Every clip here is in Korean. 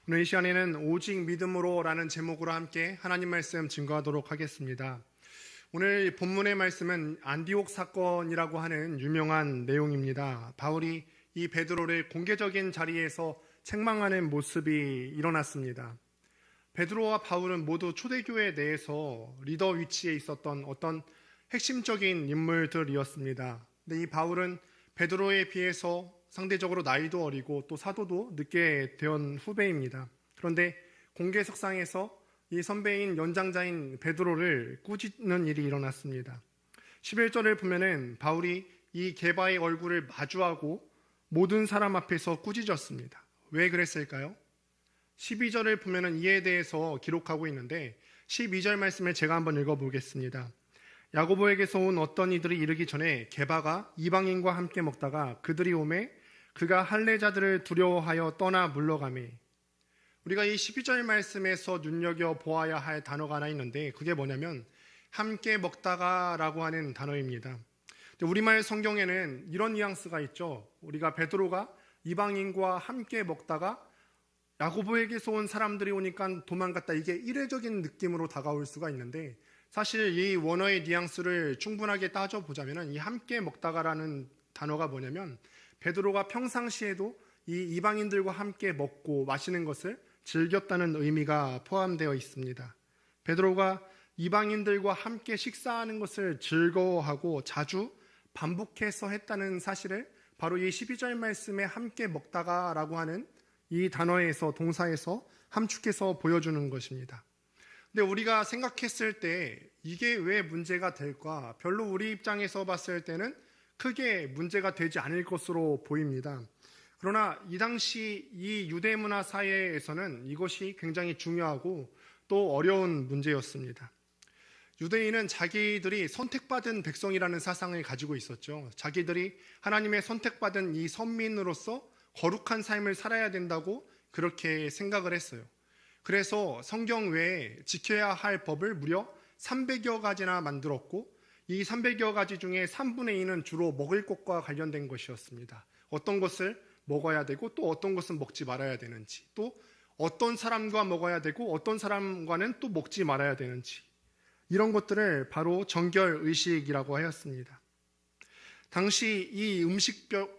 오늘 이 시간에는 오직 믿음으로라는 제목으로 함께 하나님 말씀 증거하도록 하겠습니다. 오늘 본문의 말씀은 안디옥 사건이라고 하는 유명한 내용입니다. 바울이 이 베드로를 공개적인 자리에서 책망하는 모습이 일어났습니다. 베드로와 바울은 모두 초대교회 내에서 리더 위치에 있었던 어떤 핵심적인 인물들이었습니다. 근데 이 바울은 베드로에 비해서 상대적으로 나이도 어리고 또 사도도 늦게 된 후배입니다. 그런데 공개석상에서 이 선배인 연장자인 베드로를 꾸짖는 일이 일어났습니다. 11절을 보면은 바울이 이 게바의 얼굴을 마주하고 모든 사람 앞에서 꾸짖었습니다. 왜 그랬을까요? 12절을 보면은 이에 대해서 기록하고 있는데 12절 말씀을 제가 한번 읽어보겠습니다. 야고보에게서 온 어떤 이들이 이르기 전에 게바가 이방인과 함께 먹다가 그들이 오매 그가 할례자들을 두려워하여 떠나 물러가매. 우리가 이 12절 말씀에서 눈여겨보아야 할 단어가 하나 있는데 그게 뭐냐면 함께 먹다가라고 하는 단어입니다. 우리말 성경에는 이런 뉘앙스가 있죠. 우리가 베드로가 이방인과 함께 먹다가 야고보에게서 온 사람들이 오니까 도망갔다. 이게 이례적인 느낌으로 다가올 수가 있는데 사실 이 원어의 뉘앙스를 충분하게 따져보자면 이 함께 먹다가라는 단어가 뭐냐면 베드로가 평상시에도 이 이방인들과 함께 먹고 마시는 것을 즐겼다는 의미가 포함되어 있습니다. 베드로가 이방인들과 함께 식사하는 것을 즐거워하고 자주 반복해서 했다는 사실을 바로 이 12절 말씀에 함께 먹다가라고 하는 이 단어에서 동사에서 함축해서 보여주는 것입니다. 근데 우리가 생각했을 때 이게 왜 문제가 될까? 별로 우리 입장에서 봤을 때는 크게 문제가 되지 않을 것으로 보입니다. 그러나 이 당시 이 유대 문화 사회에서는 이것이 굉장히 중요하고 또 어려운 문제였습니다. 유대인은 자기들이 선택받은 백성이라는 사상을 가지고 있었죠. 자기들이 하나님의 선택받은 이 선민으로서 거룩한 삶을 살아야 된다고 그렇게 생각을 했어요. 그래서 성경 외에 지켜야 할 법을 무려 300여 가지나 만들었고 이 300여 가지 중에 3분의 2는 주로 먹을 것과 관련된 것이었습니다. 어떤 것을 먹어야 되고 또 어떤 것은 먹지 말아야 되는지, 또 어떤 사람과 먹어야 되고 어떤 사람과는 또 먹지 말아야 되는지, 이런 것들을 바로 정결의식이라고 하였습니다. 당시 이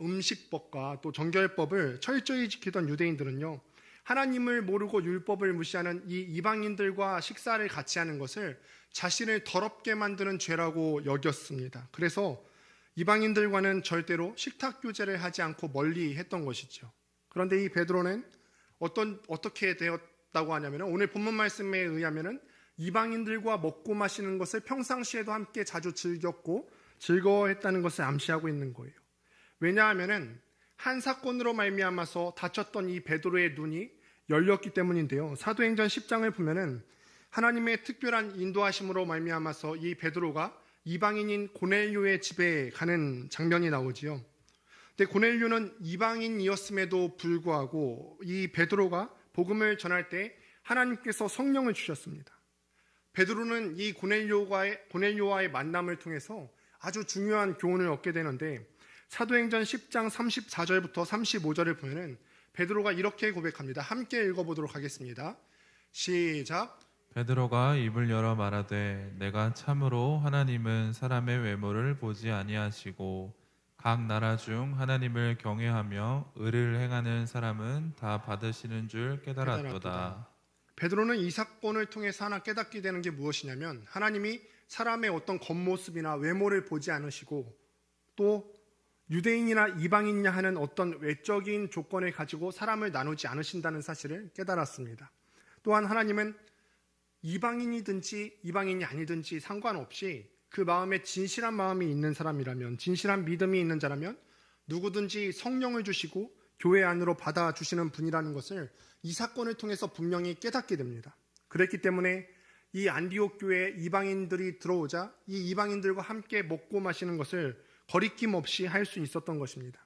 음식법과 또 정결법을 철저히 지키던 유대인들은요, 하나님을 모르고 율법을 무시하는 이 이방인들과 식사를 같이 하는 것을 자신을 더럽게 만드는 죄라고 여겼습니다. 그래서 이방인들과는 절대로 식탁 교제를 하지 않고 멀리 했던 것이죠. 그런데 이 베드로는 어떻게 되었다고 하냐면 오늘 본문 말씀에 의하면 이방인들과 먹고 마시는 것을 평상시에도 함께 자주 즐겼고 즐거워했다는 것을 암시하고 있는 거예요. 왜냐하면 한 사건으로 말미암아서 다쳤던 이 베드로의 눈이 열렸기 때문인데요. 사도행전 10장을 보면은 하나님의 특별한 인도하심으로 말미암아서 이 베드로가 이방인인 고넬료의 집에 가는 장면이 나오지요. 근데 고넬료는 이방인이었음에도 불구하고 이 베드로가 복음을 전할 때 하나님께서 성령을 주셨습니다. 베드로는 이 고넬료와의 만남을 통해서 아주 중요한 교훈을 얻게 되는데 사도행전 10장 34절부터 35절을 보면은 베드로가 이렇게 고백합니다. 함께 읽어보도록 하겠습니다. 시작. 베드로가 입을 열어 말하되 내가 참으로 하나님은 사람의 외모를 보지 아니하시고 각 나라 중 하나님을 경외하며 의를 행하는 사람은 다 받으시는 줄 깨달았도다. 베드로는 이 사건을 통해서 하나 깨닫게 되는 게 무엇이냐면 하나님이 사람의 어떤 겉모습이나 외모를 보지 않으시고 또 유대인이나 이방인이냐 하는 어떤 외적인 조건을 가지고 사람을 나누지 않으신다는 사실을 깨달았습니다. 또한 하나님은 이방인이든지 이방인이 아니든지 상관없이 그 마음에 진실한 마음이 있는 사람이라면, 진실한 믿음이 있는 자라면 누구든지 성령을 주시고 교회 안으로 받아주시는 분이라는 것을 이 사건을 통해서 분명히 깨닫게 됩니다. 그랬기 때문에 이 안디옥 교회에 이방인들이 들어오자 이 이방인들과 함께 먹고 마시는 것을 거리낌 없이 할 수 있었던 것입니다.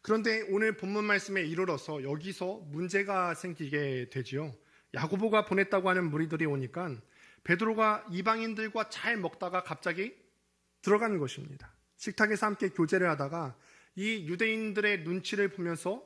그런데 오늘 본문 말씀에 이르러서 여기서 문제가 생기게 되지요. 야고보가 보냈다고 하는 무리들이 오니까 베드로가 이방인들과 잘 먹다가 갑자기 들어간 것입니다. 식탁에서 함께 교제를 하다가 이 유대인들의 눈치를 보면서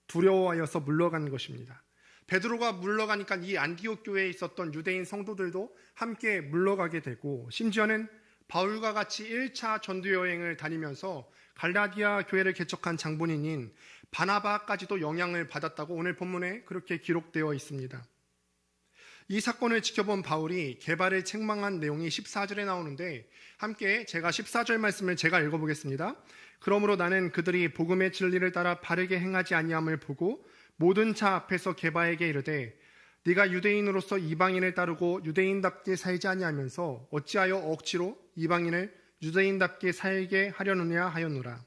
두려워하여서 물러간 것입니다. 베드로가 물러가니까 이 안디옥 교회에 있었던 유대인 성도들도 함께 물러가게 되고, 심지어는 바울과 같이 1차 전도 여행을 다니면서 갈라디아 교회를 개척한 장본인인 바나바까지도 영향을 받았다고 오늘 본문에 그렇게 기록되어 있습니다. 이 사건을 지켜본 바울이 개발을 책망한 내용이 14절에 나오는데, 함께 제가 14절 말씀을 제가 읽어보겠습니다. 그러므로 나는 그들이 복음의 진리를 따라 바르게 행하지 아니함을 보고 모든 자 앞에서 게바에게 이르되, 네가 유대인으로서 이방인을 따르고 유대인답게 살지 아니하면서 어찌하여 억지로 이방인을 유대인답게 살게 하려느냐 하였노라.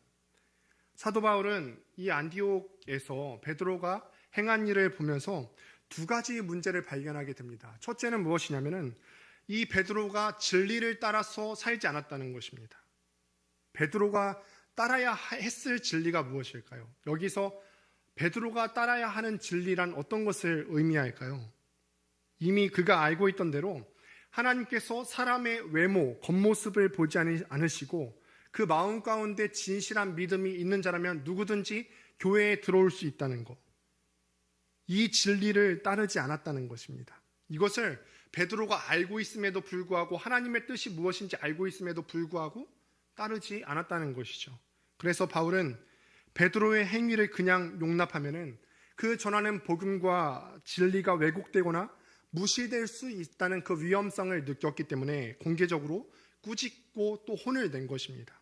사도 바울은 이 안디옥에서 베드로가 행한 일을 보면서 두 가지 문제를 발견하게 됩니다. 첫째는 무엇이냐면은 이 베드로가 진리를 따라서 살지 않았다는 것입니다. 베드로가 따라야 했을 진리가 무엇일까요? 여기서 베드로가 따라야 하는 진리란 어떤 것을 의미할까요? 이미 그가 알고 있던 대로 하나님께서 사람의 외모, 겉모습을 보지 않으시고 그 마음 가운데 진실한 믿음이 있는 자라면 누구든지 교회에 들어올 수 있다는 것. 이 진리를 따르지 않았다는 것입니다. 이것을 베드로가 알고 있음에도 불구하고, 하나님의 뜻이 무엇인지 알고 있음에도 불구하고 따르지 않았다는 것이죠. 그래서 바울은 베드로의 행위를 그냥 용납하면은 그 전하는 복음과 진리가 왜곡되거나 무시될 수 있다는 그 위험성을 느꼈기 때문에 공개적으로 꾸짖고 또 혼을 낸 것입니다.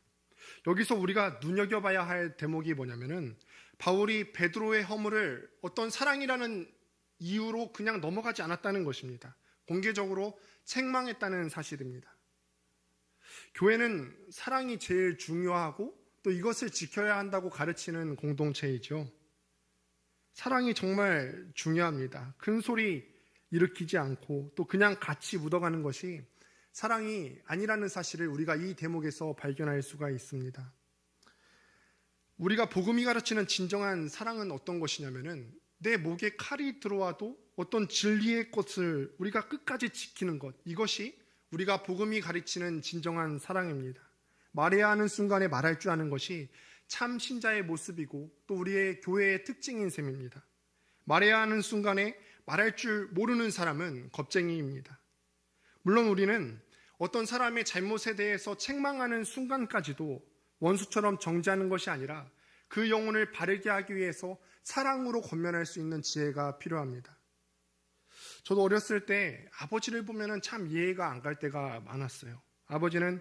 여기서 우리가 눈여겨봐야 할 대목이 뭐냐면은 바울이 베드로의 허물을 어떤 사랑이라는 이유로 그냥 넘어가지 않았다는 것입니다. 공개적으로 책망했다는 사실입니다. 교회는 사랑이 제일 중요하고 또 이것을 지켜야 한다고 가르치는 공동체이죠. 사랑이 정말 중요합니다. 큰 소리 일으키지 않고 또 그냥 같이 묻어가는 것이 사랑이 아니라는 사실을 우리가 이 대목에서 발견할 수가 있습니다. 우리가 복음이 가르치는 진정한 사랑은 어떤 것이냐면은 내 목에 칼이 들어와도 어떤 진리의 것을 우리가 끝까지 지키는 것, 이것이 우리가 복음이 가르치는 진정한 사랑입니다. 말해야 하는 순간에 말할 줄 아는 것이 참 신자의 모습이고 또 우리의 교회의 특징인 셈입니다. 말해야 하는 순간에 말할 줄 모르는 사람은 겁쟁이입니다. 물론 우리는 어떤 사람의 잘못에 대해서 책망하는 순간까지도 원수처럼 정죄하는 것이 아니라 그 영혼을 바르게 하기 위해서 사랑으로 권면할 수 있는 지혜가 필요합니다. 저도 어렸을 때 아버지를 보면 참 이해가 안 갈 때가 많았어요. 아버지는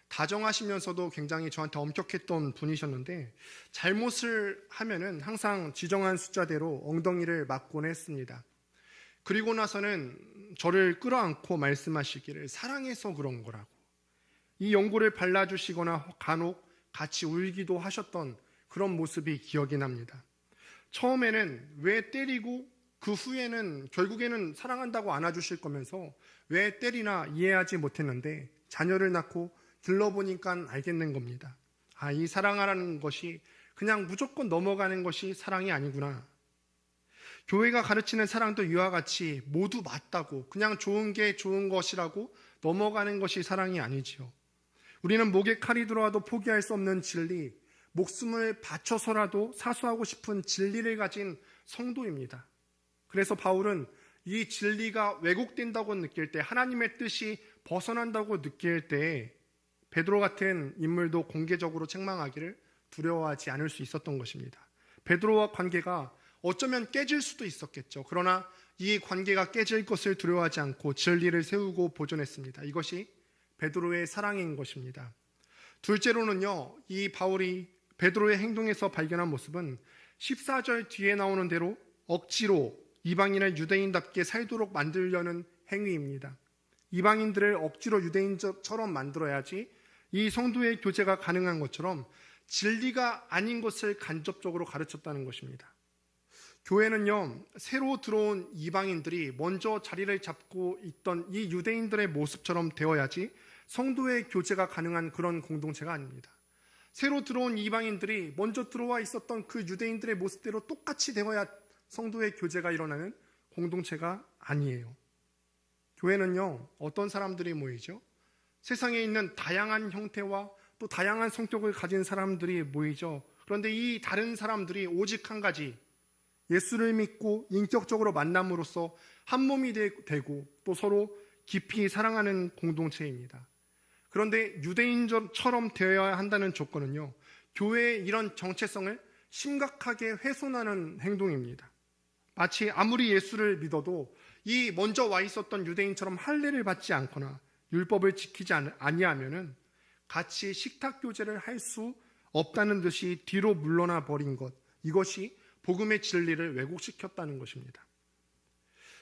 다정하시면서도 굉장히 저한테 엄격했던 분이셨는데 잘못을 하면은 항상 지정한 숫자대로 엉덩이를 맞곤 했습니다. 그리고 나서는 저를 끌어안고 말씀하시기를 사랑해서 그런 거라고, 이 연고를 발라주시거나 간혹 같이 울기도 하셨던 그런 모습이 기억이 납니다. 처음에는 왜 때리고 그 후에는 결국에는 사랑한다고 안아주실 거면서 왜 때리나 이해하지 못했는데 자녀를 낳고 들러보니까 알겠는 겁니다. 아, 이 사랑하라는 것이 그냥 무조건 넘어가는 것이 사랑이 아니구나. 교회가 가르치는 사랑도 이와 같이 모두 맞다고 그냥 좋은 게 좋은 것이라고 넘어가는 것이 사랑이 아니지요. 우리는 목에 칼이 들어와도 포기할 수 없는 진리, 목숨을 바쳐서라도 사수하고 싶은 진리를 가진 성도입니다. 그래서 바울은 이 진리가 왜곡된다고 느낄 때, 하나님의 뜻이 벗어난다고 느낄 때 베드로 같은 인물도 공개적으로 책망하기를 두려워하지 않을 수 있었던 것입니다. 베드로와 관계가 어쩌면 깨질 수도 있었겠죠. 그러나 이 관계가 깨질 것을 두려워하지 않고 진리를 세우고 보존했습니다. 이것이 베드로의 사랑인 것입니다. 둘째로는요, 이 바울이 베드로의 행동에서 발견한 모습은 14절 뒤에 나오는 대로 억지로 이방인을 유대인답게 살도록 만들려는 행위입니다. 이방인들을 억지로 유대인처럼 만들어야지 이 성도의 교제가 가능한 것처럼 진리가 아닌 것을 간접적으로 가르쳤다는 것입니다. 교회는요, 새로 들어온 이방인들이 먼저 자리를 잡고 있던 이 유대인들의 모습처럼 되어야지 성도의 교제가 가능한 그런 공동체가 아닙니다. 새로 들어온 이방인들이 먼저 들어와 있었던 그 유대인들의 모습대로 똑같이 되어야 성도의 교제가 일어나는 공동체가 아니에요. 교회는요, 어떤 사람들이 모이죠? 세상에 있는 다양한 형태와 또 다양한 성격을 가진 사람들이 모이죠. 그런데 이 다른 사람들이 오직 한 가지, 예수를 믿고 인격적으로 만남으로써 한 몸이 되고 또 서로 깊이 사랑하는 공동체입니다. 그런데 유대인처럼 되어야 한다는 조건은요, 교회의 이런 정체성을 심각하게 훼손하는 행동입니다. 마치 아무리 예수를 믿어도 이 먼저 와 있었던 유대인처럼 할례를 받지 않거나 율법을 지키지 아니하면은 같이 식탁 교제를 할 수 없다는 듯이 뒤로 물러나 버린 것, 이것이 복음의 진리를 왜곡시켰다는 것입니다.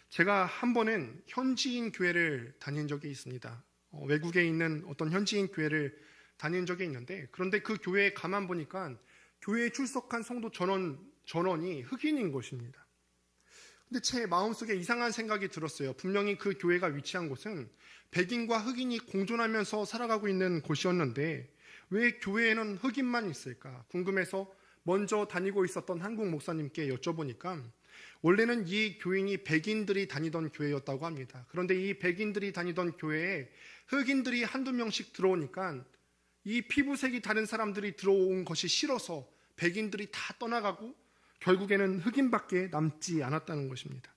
제가 한 번은 현지인 교회를 다닌 적이 있습니다. 외국에 있는 어떤 현지인 교회를 다닌 적이 있는데, 그런데 그 교회에 가만 보니까 교회에 출석한 성도 전원이 흑인인 것입니다. 근데 제 마음속에 이상한 생각이 들었어요. 분명히 그 교회가 위치한 곳은 백인과 흑인이 공존하면서 살아가고 있는 곳이었는데 왜 교회에는 흑인만 있을까 궁금해서 먼저 다니고 있었던 한국 목사님께 여쭤보니까 원래는 이 교인이 백인들이 다니던 교회였다고 합니다. 그런데 이 백인들이 다니던 교회에 흑인들이 한두 명씩 들어오니까 이 피부색이 다른 사람들이 들어온 것이 싫어서 백인들이 다 떠나가고 결국에는 흑인밖에 남지 않았다는 것입니다.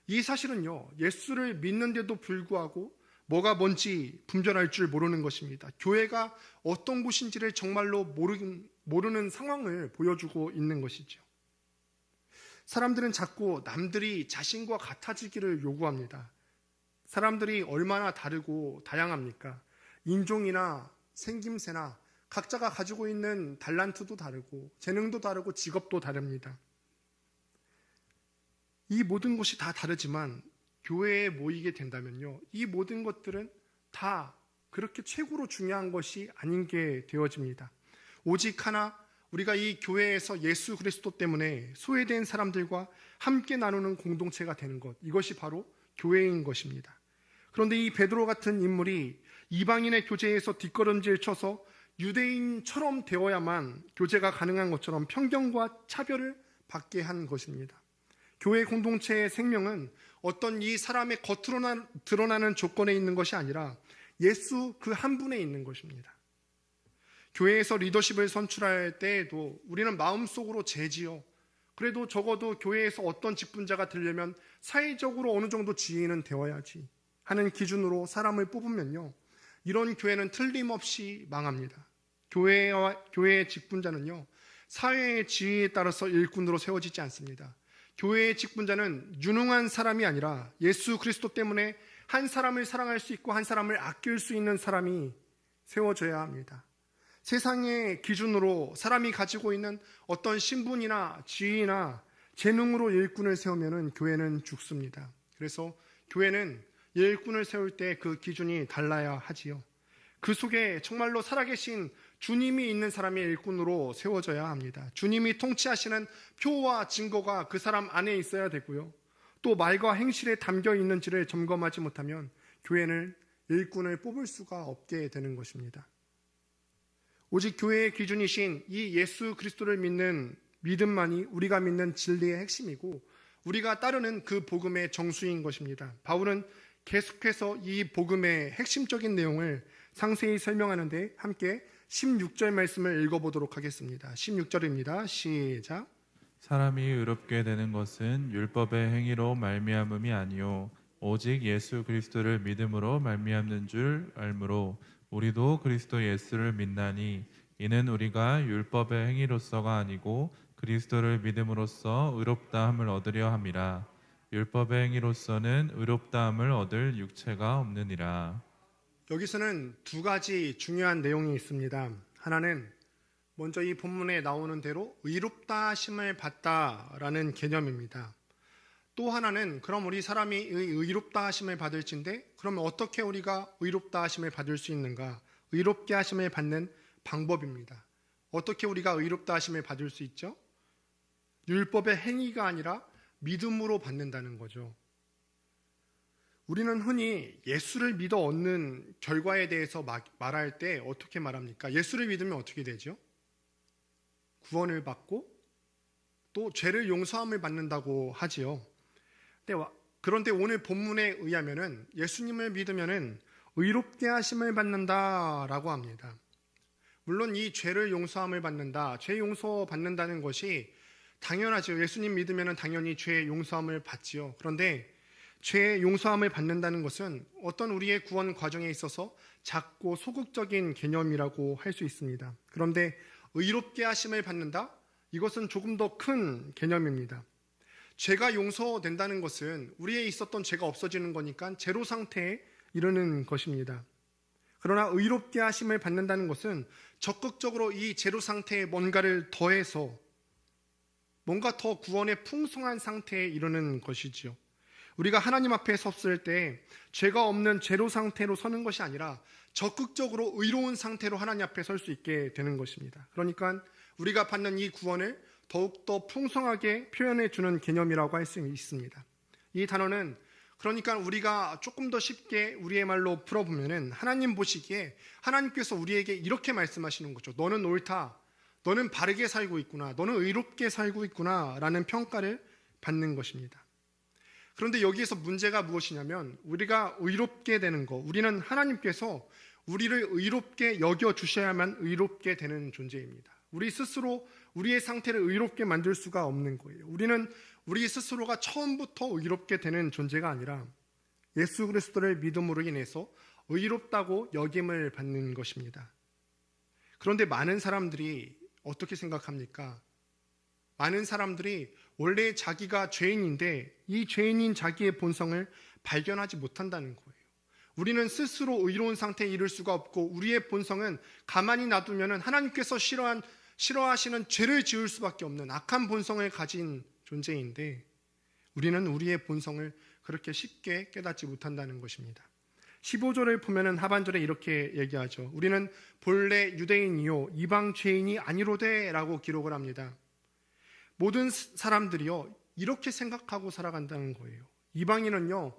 이 사실은요, 예수를 믿는데도 불구하고 뭐가 뭔지 분별할 줄 모르는 것입니다. 교회가 어떤 곳인지를 정말로 모르는 상황을 보여주고 있는 것이죠. 사람들은 자꾸 남들이 자신과 같아지기를 요구합니다. 사람들이 얼마나 다르고 다양합니까? 인종이나 생김새나 각자가 가지고 있는 달란트도 다르고 재능도 다르고 직업도 다릅니다. 이 모든 것이 다 다르지만 교회에 모이게 된다면요, 이 모든 것들은 다 그렇게 최고로 중요한 것이 아닌 게 되어집니다. 오직 하나, 우리가 이 교회에서 예수 그리스도 때문에 소외된 사람들과 함께 나누는 공동체가 되는 것, 이것이 바로 교회인 것입니다. 그런데 이 베드로 같은 인물이 이방인의 교제에서 뒷걸음질 쳐서 유대인처럼 되어야만 교제가 가능한 것처럼 편견과 차별을 받게 한 것입니다. 교회 공동체의 생명은 어떤 이 사람의 겉으로 드러나는 조건에 있는 것이 아니라 예수 그 한 분에 있는 것입니다. 교회에서 리더십을 선출할 때에도 우리는 마음속으로 재지요, 그래도 적어도 교회에서 어떤 직분자가 되려면 사회적으로 어느 정도 지위는 되어야지 하는 기준으로 사람을 뽑으면요, 이런 교회는 틀림없이 망합니다. 교회의 직분자는요, 사회의 지위에 따라서 일꾼으로 세워지지 않습니다. 교회의 직분자는 유능한 사람이 아니라 예수 그리스도 때문에 한 사람을 사랑할 수 있고 한 사람을 아낄 수 있는 사람이 세워져야 합니다. 세상의 기준으로 사람이 가지고 있는 어떤 신분이나 지위나 재능으로 일꾼을 세우면 교회는 죽습니다. 그래서 교회는 일꾼을 세울 때 그 기준이 달라야 하지요. 그 속에 정말로 살아계신 주님이 있는 사람이 일꾼으로 세워져야 합니다. 주님이 통치하시는 표와 증거가 그 사람 안에 있어야 되고요, 또 말과 행실에 담겨 있는지를 점검하지 못하면 교회는 일꾼을 뽑을 수가 없게 되는 것입니다. 오직 교회의 기준이신 이 예수 그리스도를 믿는 믿음만이 우리가 믿는 진리의 핵심이고 우리가 따르는 그 복음의 정수인 것입니다. 바울은 계속해서 이 복음의 핵심적인 내용을 상세히 설명하는데 함께 16절 말씀을 읽어보도록 하겠습니다. 16절입니다. 시작. 사람이 의롭게 되는 것은 율법의 행위로 말미암음이 아니요 오직 예수 그리스도를 믿음으로 말미암는 줄 알므로 우리도 그리스도 예수를 믿나니 이는 우리가 율법의 행위로서가 아니고 그리스도를 믿음으로써 의롭다함을 얻으려 함이라. 율법의 행위로서는 의롭다함을 얻을 육체가 없느니라. 여기서는 두 가지 중요한 내용이 있습니다. 하나는 먼저 이 본문에 나오는 대로 의롭다 하심을 받다라는 개념입니다. 또 하나는 그럼 우리 사람이 의롭다 하심을 받을진데 그러면 어떻게 우리가 의롭다 하심을 받을 수 있는가? 의롭게 하심을 받는 방법입니다. 어떻게 우리가 의롭다 하심을 받을 수 있죠? 율법의 행위가 아니라 믿음으로 받는다는 거죠. 우리는 흔히 예수를 믿어 얻는 결과에 대해서 말할 때 어떻게 말합니까? 예수를 믿으면 어떻게 되죠? 구원을 받고 또 죄를 용서함을 받는다고 하지요. 그런데 오늘 본문에 의하면은 예수님을 믿으면은 의롭게 하심을 받는다라고 합니다. 물론 이 죄를 용서함을 받는다, 죄 용서 받는다는 것이 당연하죠. 예수님 믿으면 당연히 죄의 용서함을 받지요. 그런데 죄의 용서함을 받는다는 것은 어떤 우리의 구원 과정에 있어서 작고 소극적인 개념이라고 할 수 있습니다. 그런데 의롭게 하심을 받는다? 이것은 조금 더 큰 개념입니다. 죄가 용서된다는 것은 우리에 있었던 죄가 없어지는 거니까 제로 상태에 이르는 것입니다. 그러나 의롭게 하심을 받는다는 것은 적극적으로 이 제로 상태에 뭔가를 더해서 뭔가 더 구원의 풍성한 상태에 이르는 것이지요. 우리가 하나님 앞에 섰을 때 죄가 없는 제로 상태로 서는 것이 아니라 적극적으로 의로운 상태로 하나님 앞에 설 수 있게 되는 것입니다. 그러니까 우리가 받는 이 구원을 더욱더 풍성하게 표현해 주는 개념이라고 할 수 있습니다. 이 단어는 그러니까 우리가 조금 더 쉽게 우리의 말로 풀어보면은 하나님 보시기에 하나님께서 우리에게 이렇게 말씀하시는 거죠. 너는 옳다. 너는 바르게 살고 있구나. 너는 의롭게 살고 있구나. 라는 평가를 받는 것입니다. 그런데 여기에서 문제가 무엇이냐면 우리가 의롭게 되는 것. 우리는 하나님께서 우리를 의롭게 여겨주셔야만 의롭게 되는 존재입니다. 우리 스스로 우리의 상태를 의롭게 만들 수가 없는 거예요. 우리는 우리 스스로가 처음부터 의롭게 되는 존재가 아니라 예수 그리스도를 믿음으로 인해서 의롭다고 여김을 받는 것입니다. 그런데 많은 사람들이 어떻게 생각합니까? 많은 사람들이 원래 자기가 죄인인데 이 죄인인 자기의 본성을 발견하지 못한다는 거예요. 우리는 스스로 의로운 상태에 이를 수가 없고 우리의 본성은 가만히 놔두면 하나님께서 싫어하시는 죄를 지을 수밖에 없는 악한 본성을 가진 존재인데 우리는 우리의 본성을 그렇게 쉽게 깨닫지 못한다는 것입니다. 15절을 보면 하반절에 이렇게 얘기하죠. 우리는 본래 유대인이요 이방 죄인이 아니로되 라고 기록을 합니다. 모든 사람들이요 이렇게 생각하고 살아간다는 거예요. 이방인은요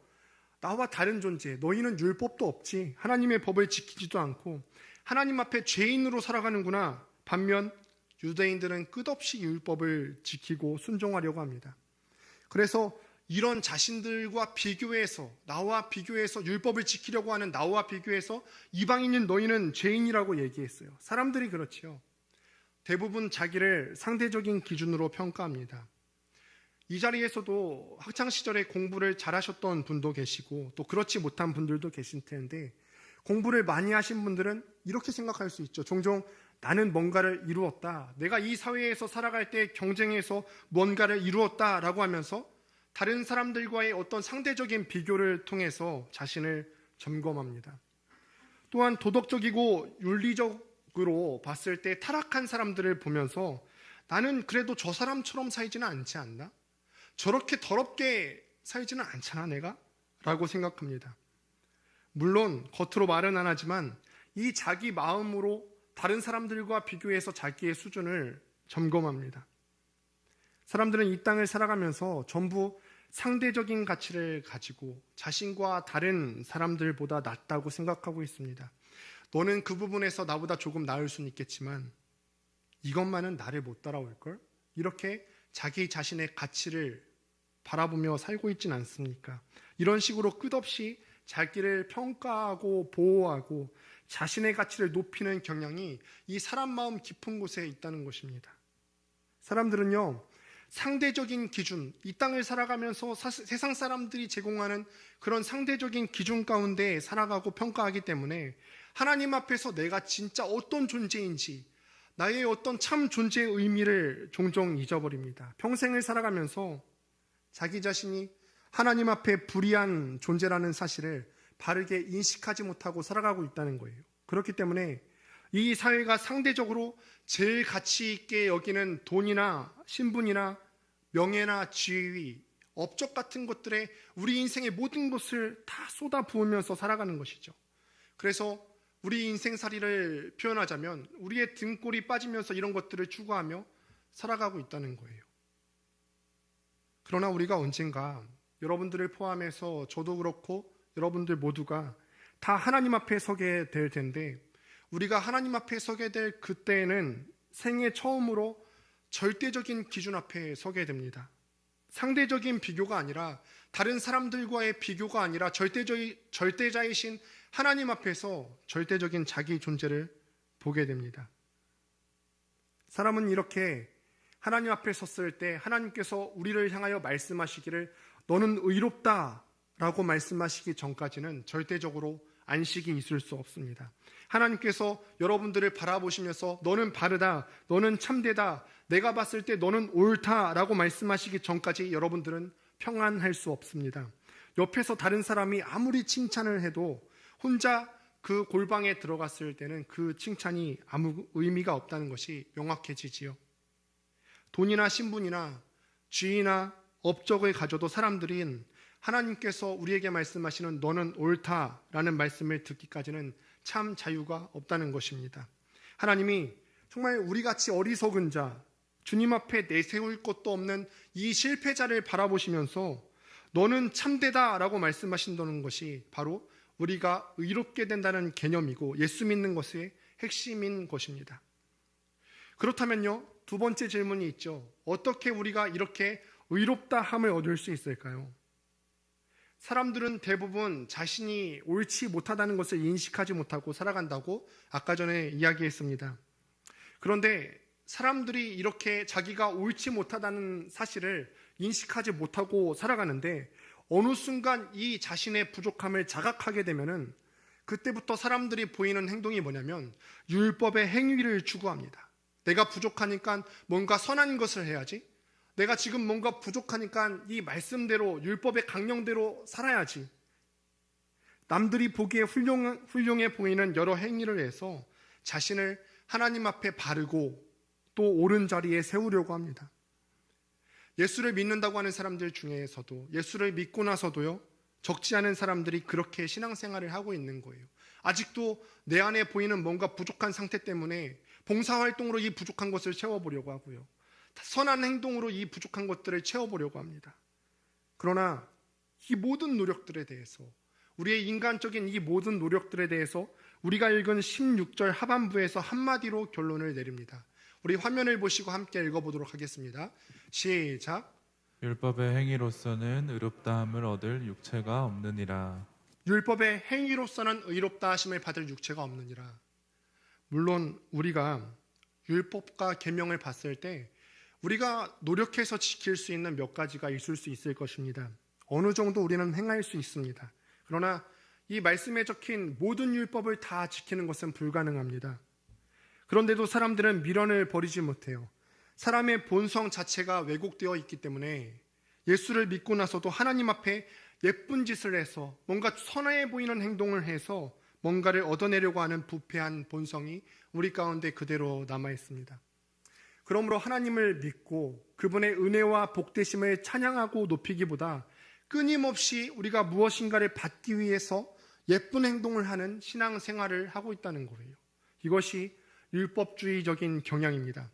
나와 다른 존재, 너희는 율법도 없지, 하나님의 법을 지키지도 않고 하나님 앞에 죄인으로 살아가는구나. 반면 유대인들은 끝없이 율법을 지키고 순종하려고 합니다. 그래서 이런 자신들과 비교해서 나와 비교해서 율법을 지키려고 하는 나와 비교해서 이방인인 너희는 죄인이라고 얘기했어요. 사람들이 그렇지요. 대부분 자기를 상대적인 기준으로 평가합니다. 이 자리에서도 학창시절에 공부를 잘하셨던 분도 계시고 또 그렇지 못한 분들도 계실 텐데 공부를 많이 하신 분들은 이렇게 생각할 수 있죠. 종종 나는 뭔가를 이루었다. 내가 이 사회에서 살아갈 때 경쟁해서 뭔가를 이루었다라고 하면서 다른 사람들과의 어떤 상대적인 비교를 통해서 자신을 점검합니다. 또한 도덕적이고 윤리적으로 봤을 때 타락한 사람들을 보면서 나는 그래도 저 사람처럼 살지는 않지 않나? 저렇게 더럽게 살지는 않잖아 내가? 라고 생각합니다. 물론 겉으로 말은 안 하지만 이 자기 마음으로 다른 사람들과 비교해서 자기의 수준을 점검합니다. 사람들은 이 땅을 살아가면서 전부 상대적인 가치를 가지고 자신과 다른 사람들보다 낫다고 생각하고 있습니다. 너는 그 부분에서 나보다 조금 나을 수는 있겠지만 이것만은 나를 못 따라올걸? 이렇게 자기 자신의 가치를 바라보며 살고 있진 않습니까? 이런 식으로 끝없이 자기를 평가하고 보호하고 자신의 가치를 높이는 경향이 이 사람 마음 깊은 곳에 있다는 것입니다. 사람들은요 상대적인 기준, 이 땅을 살아가면서 세상 사람들이 제공하는 그런 상대적인 기준 가운데 살아가고 평가하기 때문에 하나님 앞에서 내가 진짜 어떤 존재인지 나의 어떤 참 존재의 의미를 종종 잊어버립니다. 평생을 살아가면서 자기 자신이 하나님 앞에 불의한 존재라는 사실을 바르게 인식하지 못하고 살아가고 있다는 거예요. 그렇기 때문에 이 사회가 상대적으로 제일 가치 있게 여기는 돈이나 신분이나 명예나 지위, 업적 같은 것들에 우리 인생의 모든 것을 다 쏟아 부으면서 살아가는 것이죠. 그래서 우리 인생살이를 표현하자면 우리의 등골이 빠지면서 이런 것들을 추구하며 살아가고 있다는 거예요. 그러나 우리가 언젠가 여러분들을 포함해서 저도 그렇고 여러분들 모두가 다 하나님 앞에 서게 될 텐데 우리가 하나님 앞에 서게 될 그때에는 생애 처음으로 절대적인 기준 앞에 서게 됩니다. 상대적인 비교가 아니라 다른 사람들과의 비교가 아니라 절대자이신 하나님 앞에서 절대적인 자기 존재를 보게 됩니다. 사람은 이렇게 하나님 앞에 섰을 때 하나님께서 우리를 향하여 말씀하시기를 너는 의롭다 라고 말씀하시기 전까지는 절대적으로 안식이 있을 수 없습니다. 하나님께서 여러분들을 바라보시면서 너는 바르다, 너는 참되다, 내가 봤을 때 너는 옳다 라고 말씀하시기 전까지 여러분들은 평안할 수 없습니다. 옆에서 다른 사람이 아무리 칭찬을 해도 혼자 그 골방에 들어갔을 때는 그 칭찬이 아무 의미가 없다는 것이 명확해지지요. 돈이나 신분이나 지위나 업적을 가져도 사람들은 하나님께서 우리에게 말씀하시는 너는 옳다라는 말씀을 듣기까지는 참 자유가 없다는 것입니다. 하나님이 정말 우리같이 어리석은 자, 주님 앞에 내세울 것도 없는 이 실패자를 바라보시면서 너는 참되다라고 말씀하신다는 것이 바로 우리가 의롭게 된다는 개념이고 예수 믿는 것의 핵심인 것입니다. 그렇다면요, 두 번째 질문이 있죠. 어떻게 우리가 이렇게 의롭다함을 얻을 수 있을까요? 사람들은 대부분 자신이 옳지 못하다는 것을 인식하지 못하고 살아간다고 아까 전에 이야기했습니다. 그런데 사람들이 이렇게 자기가 옳지 못하다는 사실을 인식하지 못하고 살아가는데 어느 순간 이 자신의 부족함을 자각하게 되면은 그때부터 사람들이 보이는 행동이 뭐냐면 율법의 행위를 추구합니다. 내가 부족하니까 뭔가 선한 것을 해야지. 내가 지금 뭔가 부족하니까 이 말씀대로 율법의 강령대로 살아야지. 남들이 보기에 훌륭해 보이는 여러 행위를 해서 자신을 하나님 앞에 바르고 또 옳은 자리에 세우려고 합니다. 예수를 믿는다고 하는 사람들 중에서도 예수를 믿고 나서도요, 적지 않은 사람들이 그렇게 신앙생활을 하고 있는 거예요. 아직도 내 안에 보이는 뭔가 부족한 상태 때문에 봉사활동으로 이 부족한 것을 채워보려고 하고요, 선한 행동으로 이 부족한 것들을 채워보려고 합니다. 그러나 이 모든 노력들에 대해서, 우리의 인간적인 이 모든 노력들에 대해서 우리가 읽은 16절 하반부에서 한마디로 결론을 내립니다. 우리 화면을 보시고 함께 읽어보도록 하겠습니다. 시작. 율법의 행위로서는 의롭다함을 얻을 육체가 없느니라. 율법의 행위로서는 의롭다 하심을 받을 육체가 없느니라. 물론 우리가 율법과 계명을 봤을 때 우리가 노력해서 지킬 수 있는 몇 가지가 있을 수 있을 것입니다. 어느 정도 우리는 행할 수 있습니다. 그러나 이 말씀에 적힌 모든 율법을 다 지키는 것은 불가능합니다. 그런데도 사람들은 미련을 버리지 못해요. 사람의 본성 자체가 왜곡되어 있기 때문에 예수를 믿고 나서도 하나님 앞에 예쁜 짓을 해서 뭔가 선해 보이는 행동을 해서 뭔가를 얻어내려고 하는 부패한 본성이 우리 가운데 그대로 남아 있습니다. 그러므로 하나님을 믿고 그분의 은혜와 복되심을 찬양하고 높이기보다 끊임없이 우리가 무엇인가를 받기 위해서 예쁜 행동을 하는 신앙생활을 하고 있다는 거예요. 이것이 율법주의적인 경향입니다.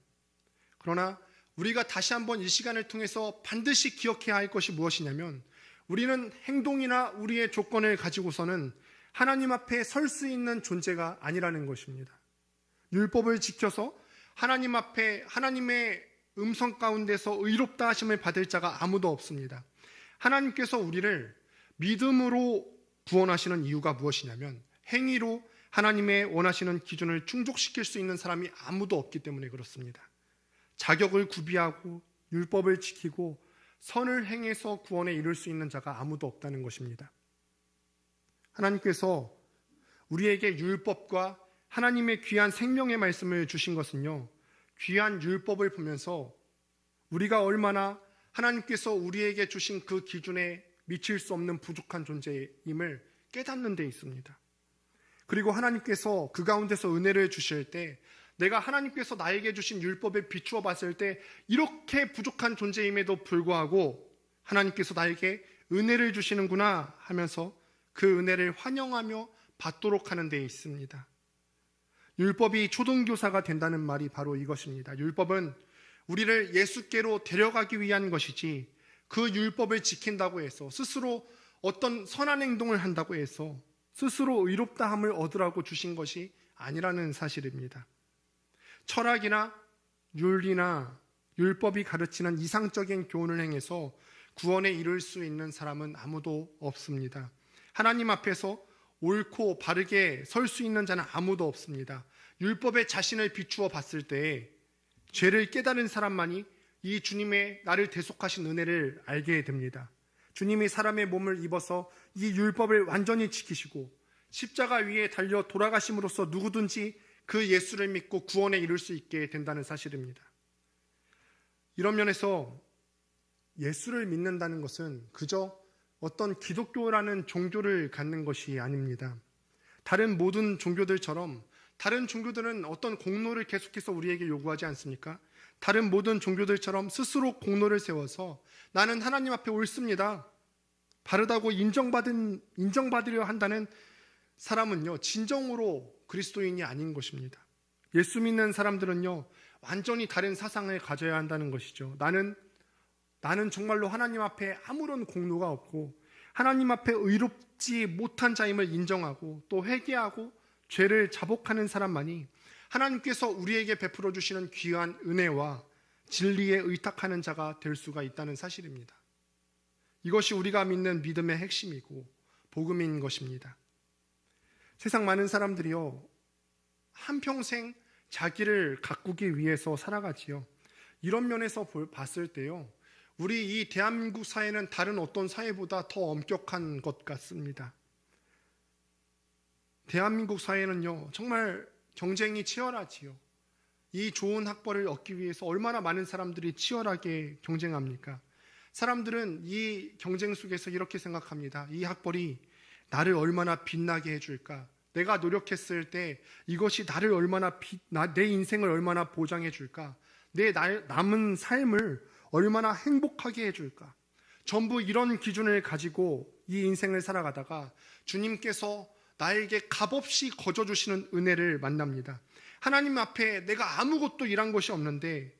그러나 우리가 다시 한번 이 시간을 통해서 반드시 기억해야 할 것이 무엇이냐면 우리는 행동이나 우리의 조건을 가지고서는 하나님 앞에 설 수 있는 존재가 아니라는 것입니다. 율법을 지켜서 하나님 앞에 하나님의 음성 가운데서 의롭다 하심을 받을 자가 아무도 없습니다. 하나님께서 우리를 믿음으로 구원하시는 이유가 무엇이냐면 행위로 하나님의 원하시는 기준을 충족시킬 수 있는 사람이 아무도 없기 때문에 그렇습니다. 자격을 구비하고 율법을 지키고 선을 행해서 구원에 이를 수 있는 자가 아무도 없다는 것입니다. 하나님께서 우리에게 율법과 하나님의 귀한 생명의 말씀을 주신 것은요, 귀한 율법을 보면서 우리가 얼마나 하나님께서 우리에게 주신 그 기준에 미칠 수 없는 부족한 존재임을 깨닫는 데 있습니다. 그리고 하나님께서 그 가운데서 은혜를 주실 때 내가 하나님께서 나에게 주신 율법에 비추어 봤을 때 이렇게 부족한 존재임에도 불구하고 하나님께서 나에게 은혜를 주시는구나 하면서 그 은혜를 환영하며 받도록 하는 데 있습니다. 율법이 초등교사가 된다는 말이 바로 이것입니다. 율법은 우리를 예수께로 데려가기 위한 것이지 그 율법을 지킨다고 해서 스스로 어떤 선한 행동을 한다고 해서 스스로 의롭다함을 얻으라고 주신 것이 아니라는 사실입니다. 철학이나 윤리나 율법이 가르치는 이상적인 교훈을 행해서 구원에 이를 수 있는 사람은 아무도 없습니다. 하나님 앞에서 옳고 바르게 설 수 있는 자는 아무도 없습니다. 율법에 자신을 비추어 봤을 때 죄를 깨달은 사람만이 이 주님의 나를 대속하신 은혜를 알게 됩니다. 주님이 사람의 몸을 입어서 이 율법을 완전히 지키시고 십자가 위에 달려 돌아가심으로써 누구든지 그 예수를 믿고 구원에 이룰 수 있게 된다는 사실입니다. 이런 면에서 예수를 믿는다는 것은 그저 어떤 기독교라는 종교를 갖는 것이 아닙니다. 다른 모든 종교들처럼 다른 종교들은 어떤 공로를 계속해서 우리에게 요구하지 않습니까? 다른 모든 종교들처럼 스스로 공로를 세워서 나는 하나님 앞에 옳습니다, 바르다고 인정받으려 한다는 사람은요, 진정으로 그리스도인이 아닌 것입니다. 예수 믿는 사람들은요, 완전히 다른 사상을 가져야 한다는 것이죠. 나는 정말로 하나님 앞에 아무런 공로가 없고 하나님 앞에 의롭지 못한 자임을 인정하고 또 회개하고 죄를 자복하는 사람만이 하나님께서 우리에게 베풀어 주시는 귀한 은혜와 진리에 의탁하는 자가 될 수가 있다는 사실입니다. 이것이 우리가 믿는 믿음의 핵심이고 복음인 것입니다. 세상 많은 사람들이요, 한평생 자기를 가꾸기 위해서 살아가지요. 이런 면에서 봤을 때요, 우리 이 대한민국 사회는 다른 어떤 사회보다 더 엄격한 것 같습니다. 대한민국 사회는요, 정말 경쟁이 치열하지요. 이 좋은 학벌을 얻기 위해서 얼마나 많은 사람들이 치열하게 경쟁합니까? 사람들은 이 경쟁 속에서 이렇게 생각합니다. 이 학벌이 나를 얼마나 빛나게 해줄까? 내가 노력했을 때 이것이 나를 얼마나 내 인생을 얼마나 보장해 줄까? 내 남은 삶을 얼마나 행복하게 해줄까? 전부 이런 기준을 가지고 이 인생을 살아가다가 주님께서 나에게 값없이 거저주시는 은혜를 만납니다. 하나님 앞에 내가 아무것도 일한 것이 없는데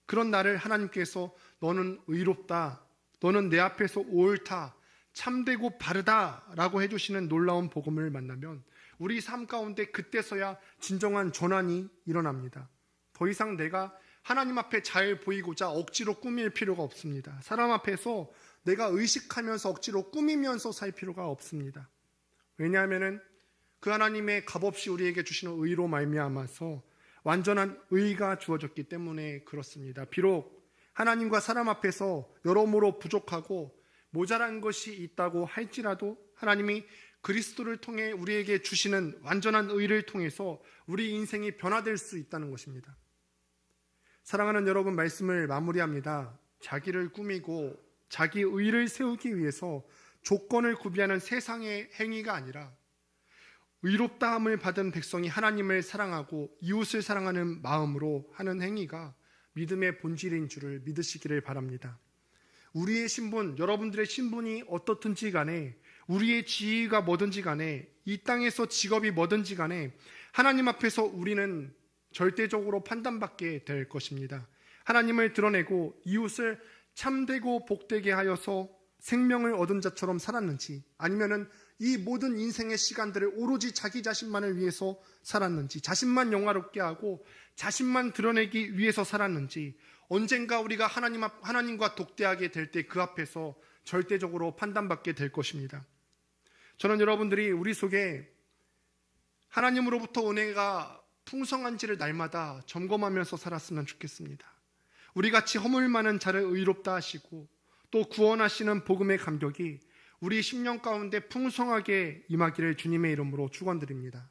그런 나를 하나님께서 너는 의롭다, 너는 내 앞에서 옳다, 참되고 바르다라고 해주시는 놀라운 복음을 만나면 우리 삶 가운데 그때서야 진정한 전환이 일어납니다. 더 이상 내가 하나님 앞에 잘 보이고자 억지로 꾸밀 필요가 없습니다. 사람 앞에서 내가 의식하면서 억지로 꾸미면서 살 필요가 없습니다. 왜냐하면 그 하나님의 값없이 우리에게 주시는 의로 말미암아서 완전한 의가 주어졌기 때문에 그렇습니다. 비록 하나님과 사람 앞에서 여러모로 부족하고 모자란 것이 있다고 할지라도 하나님이 그리스도를 통해 우리에게 주시는 완전한 의를 통해서 우리 인생이 변화될 수 있다는 것입니다. 사랑하는 여러분, 말씀을 마무리합니다. 자기를 꾸미고 자기 의를 세우기 위해서 조건을 구비하는 세상의 행위가 아니라 의롭다함을 받은 백성이 하나님을 사랑하고 이웃을 사랑하는 마음으로 하는 행위가 믿음의 본질인 줄을 믿으시기를 바랍니다. 우리의 신분, 여러분들의 신분이 어떻든지 간에, 우리의 지위가 뭐든지 간에, 이 땅에서 직업이 뭐든지 간에 하나님 앞에서 우리는 절대적으로 판단받게 될 것입니다. 하나님을 드러내고 이웃을 참되고 복되게 하여서 생명을 얻은 자처럼 살았는지, 아니면은 이 모든 인생의 시간들을 오로지 자기 자신만을 위해서 살았는지, 자신만 영화롭게 하고 자신만 드러내기 위해서 살았는지, 언젠가 우리가 하나님과 독대하게 될 때 그 앞에서 절대적으로 판단받게 될 것입니다. 저는 여러분들이 우리 속에 하나님으로부터 은혜가 풍성한지를 날마다 점검하면서 살았으면 좋겠습니다. 우리같이 허물 많은 자를 의롭다 하시고 또 구원하시는 복음의 감격이 우리 심령 가운데 풍성하게 임하기를 주님의 이름으로 축원드립니다.